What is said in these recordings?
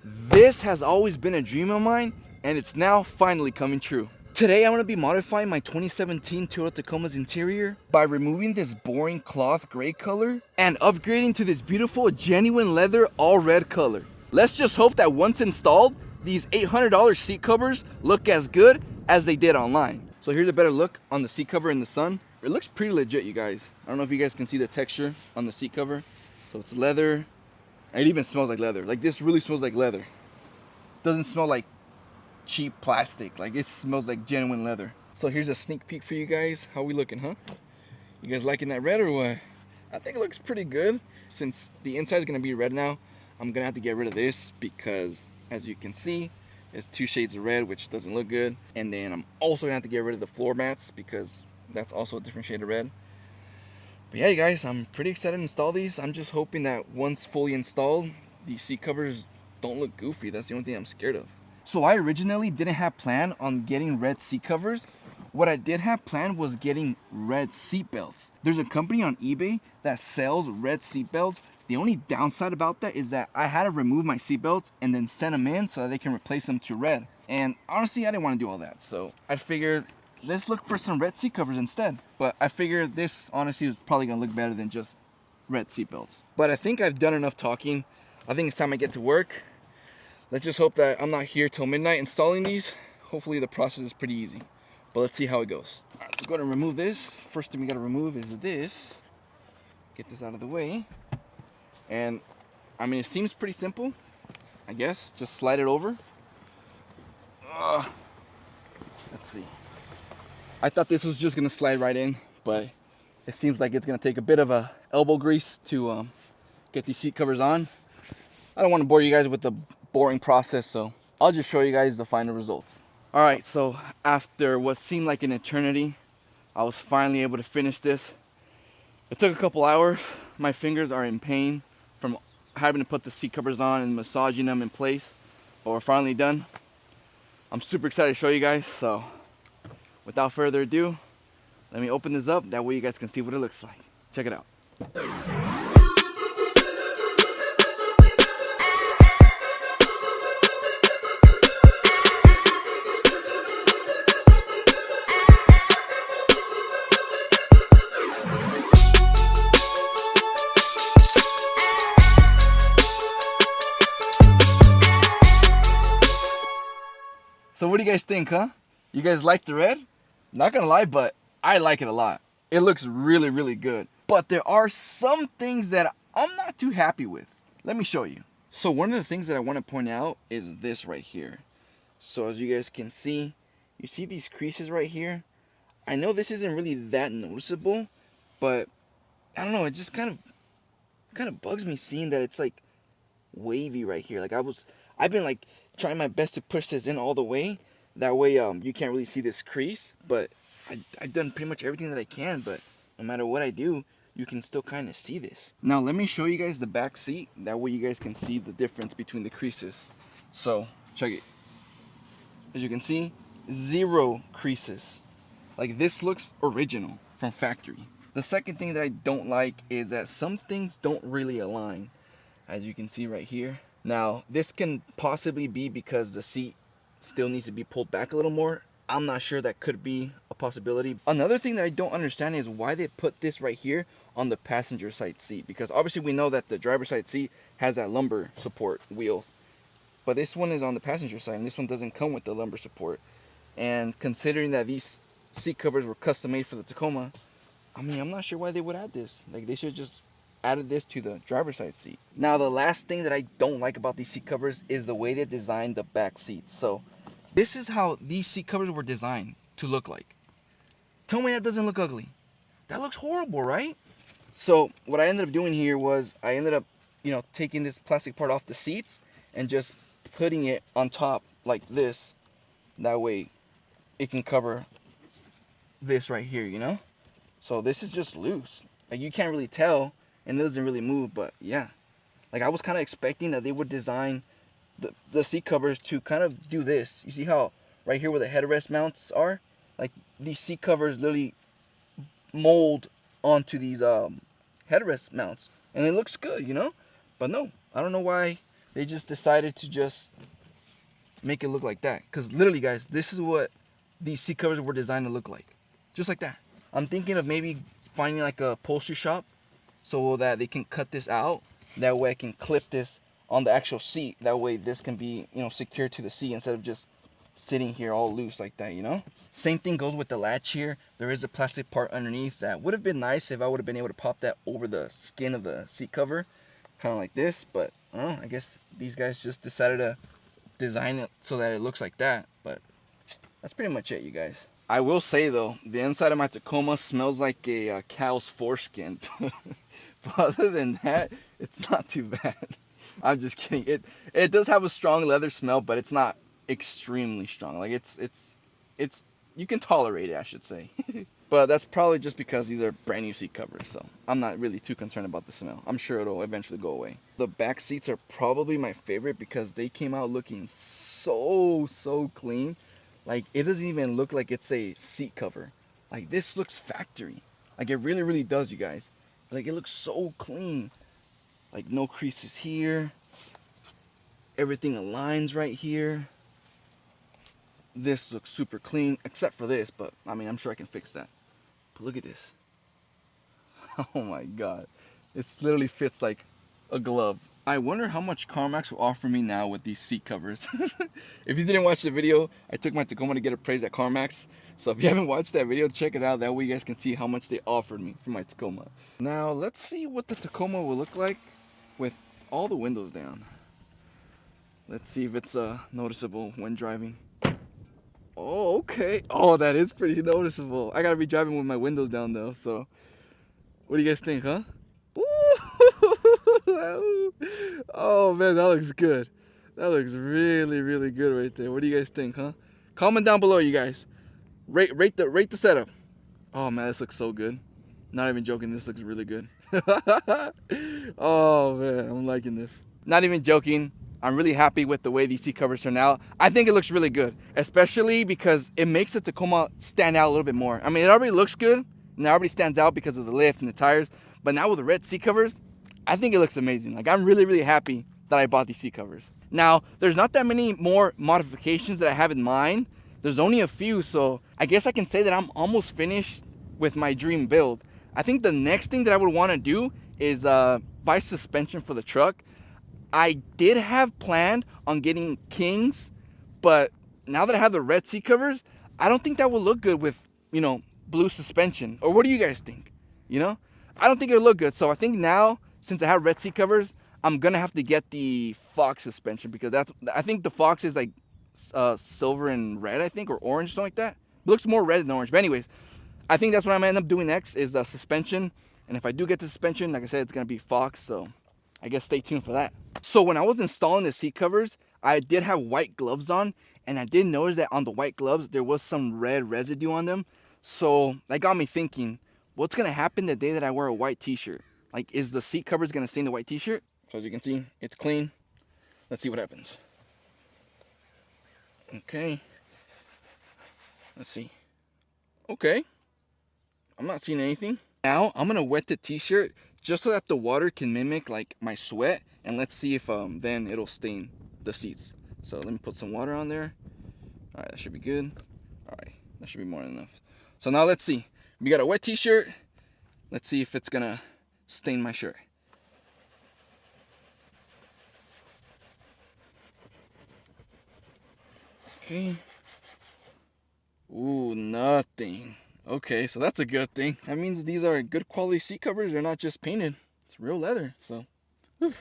This has always been a dream of mine, and it's now finally coming true. Today I'm going to be modifying my 2017 Toyota Tacoma's interior by removing this boring cloth gray color and upgrading to this beautiful genuine leather all red color. Let's just hope that once installed, these $800 seat covers look as good as they did online. So here's a better look on the seat cover in the sun. It looks pretty legit, you guys. I don't know if you guys can see the texture on the seat cover. So it's leather. It even smells like leather. Like, this really smells like leather. Doesn't smell like cheap plastic. Like, it smells like genuine leather. So here's a sneak peek for you guys. How we looking, huh? You guys liking that red or what? I think it looks pretty good. Since the inside is gonna be red now, I'm gonna have to get rid of this because, as you can see, it's two shades of red, which doesn't look good. And then I'm also gonna have to get rid of the floor mats because that's also a different shade of red. But yeah, you guys, I'm pretty excited to install these. I'm just hoping that once fully installed, these seat covers don't look goofy. That's the only thing I'm scared of. So I originally didn't have planned on getting red seat covers. What I did have planned was getting red seat belts. There's a company on eBay that sells red seat belts. The only downside about that is that I had to remove my seat belts and then send them in so that they can replace them to red. And honestly, I didn't want to do all that. So I figured, let's look for some red seat covers instead. But I figured this honestly is probably gonna look better than just red seat belts. But I think I've done enough talking. I think it's time I get to work. Let's just hope that I'm not here till midnight installing these. Hopefully the process is pretty easy. But let's see how it goes. All right, let's go ahead and remove this. First thing we gotta remove is this. Get this out of the way. And I mean, it seems pretty simple, I guess. Just slide it over. Let's see. I thought this was just gonna slide right in, but it seems like it's gonna take a bit of a elbow grease to get these seat covers on. I don't want to bore you guys with the boring process, so I'll just show you guys the final results. All right, so after what seemed like an eternity, I was finally able to finish this. It took a couple hours. My fingers are in pain from having to put the seat covers on and massaging them in place, but we're finally done. I'm super excited to show you guys, so without further ado, let me open this up. That way you guys can see what it looks like. Check it out. So what do you guys think, huh? You guys like the red? Not gonna lie, but I like it a lot. It looks really, really good. But there are some things that I'm not too happy with. Let me show you. So one of the things that I want to point out is this right here. So as you guys can see, you see these creases right here? I know this isn't really that noticeable, but I don't know, it just kind of bugs me seeing that it's like wavy right here. Like I've been like trying my best to push this in all the way. That way you can't really see this crease, but I've done pretty much everything that I can, but no matter what I do, you can still kind of see this. Now let me show you guys the back seat. That way you guys can see the difference between the creases. So check it. As you can see, 0 creases. Like, this looks original from factory. The second thing that I don't like is that some things don't really align, as you can see right here. Now, this can possibly be because the seat still needs to be pulled back a little more. I'm not sure, that could be a possibility. Another thing that I don't understand is why they put this right here on the passenger side seat, because obviously we know that the driver's side seat has that lumbar support wheel, but this one is on the passenger side and this one doesn't come with the lumbar support. And considering that these seat covers were custom made for the Tacoma, I mean, I'm not sure why they would add this. Like, they should just added this to the driver's side seat. Now, the last thing that I don't like about these seat covers is the way they designed the back seats. So this is how these seat covers were designed to look like. Tell me that doesn't look ugly. That looks horrible, right? So what I ended up doing here was I ended up, taking this plastic part off the seats and just putting it on top like this. That way it can cover this right here. So this is just loose. Like, you can't really tell, and it doesn't really move, but yeah. Like, I was kind of expecting that they would design the seat covers to kind of do this. You see how right here where the headrest mounts are? Like, these seat covers literally mold onto these headrest mounts, and it looks good, But no, I don't know why they just decided to just make it look like that. Because literally, guys, this is what these seat covers were designed to look like. Just like that. I'm thinking of maybe finding like a upholstery shop so that they can cut this out. That way I can clip this on the actual seat. That way this can be, you know, secured to the seat instead of just sitting here all loose like that, you know? Same thing goes with the latch here. There is a plastic part underneath that would have been nice if I would have been able to pop that over the skin of the seat cover. Kind of like this, but I don't know, I guess these guys just decided to design it so that it looks like that. But that's pretty much it, you guys. I will say though, the inside of my Tacoma smells like a cow's foreskin. But other than that, it's not too bad. I'm just kidding. It does have a strong leather smell, but it's not extremely strong. Like it's you can tolerate it, I should say. But that's probably just because these are brand new seat covers, so I'm not really too concerned about the smell. I'm sure it'll eventually go away. The back seats are probably my favorite because they came out looking so clean. Like, it doesn't even look like it's a seat cover. Like, this looks factory. Like, it really does, you guys. Like, it looks so clean. Like, no creases here. Everything aligns right here. This looks super clean, except for this, but I mean, I'm sure I can fix that. But look at this. Oh my God. It literally fits like a glove. I wonder how much CarMax will offer me now with these seat covers. If you didn't watch the video, I took my Tacoma to get appraised at CarMax. So if you haven't watched that video, check it out. That way you guys can see how much they offered me for my Tacoma. Now let's see what the Tacoma will look like with all the windows down. Let's see if it's noticeable when driving. Oh, okay. Oh, that is pretty noticeable. I gotta be driving with my windows down though, so what do you guys think, huh? Ooh. Oh man, that looks good. That looks really good right there. What do you guys think, huh? Comment down below, you guys. Rate the setup. Oh man, this looks so good. Not even joking, this looks really good. Oh man, I'm liking this. Not even joking. I'm really happy with the way these seat covers turn out. I think it looks really good, especially because it makes the Tacoma stand out a little bit more. I mean, it already looks good, and it already stands out because of the lift and the tires, but now with the red seat covers, I think it looks amazing. Like, I'm really happy that I bought these seat covers. Now, there's not that many more modifications that I have in mind. There's only a few, so I guess I can say that I'm almost finished with my dream build. I think the next thing that I would want to do is buy suspension for the truck. I did have planned on getting Kings, but now that I have the red seat covers, I don't think that will look good with, you know, blue suspension. Or what do you guys think? You know, I don't think it'll look good. So I think now, since I have red seat covers, I'm gonna have to get the Fox suspension, because I think the Fox is like silver and red, I think, or orange, something like that. It looks more red than orange. But anyways, I think that's what I'm gonna end up doing next is suspension. And if I do get the suspension, like I said, it's gonna be Fox. So I guess stay tuned for that. So when I was installing the seat covers, I did have white gloves on, and I did notice that on the white gloves, there was some red residue on them. So that got me thinking, what's gonna happen the day that I wear a white t-shirt? Like, is the seat covers gonna stain the white t-shirt? So as you can see, it's clean. Let's see what happens. Okay. Let's see. Okay. I'm not seeing anything. Now I'm gonna wet the t-shirt just so that the water can mimic like my sweat, and let's see if then it'll stain the seats. So let me put some water on there. All right, that should be good. All right, that should be more than enough. So now let's see. We got a wet t-shirt. Let's see if it's gonna stain my shirt. Okay. Ooh, nothing. Okay, so that's a good thing. That means these are good quality seat covers. They're not just painted. It's real leather. So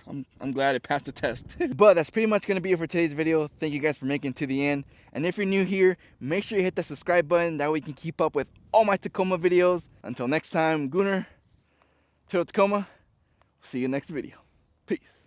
I'm glad it passed the test. But that's pretty much going to be it for today's video. Thank you guys for making it to the end. And if you're new here, make sure you hit the subscribe button. That way you can keep up with all my Tacoma videos. Until next time, Gunnar, Toyota Tacoma. See you next video. Peace.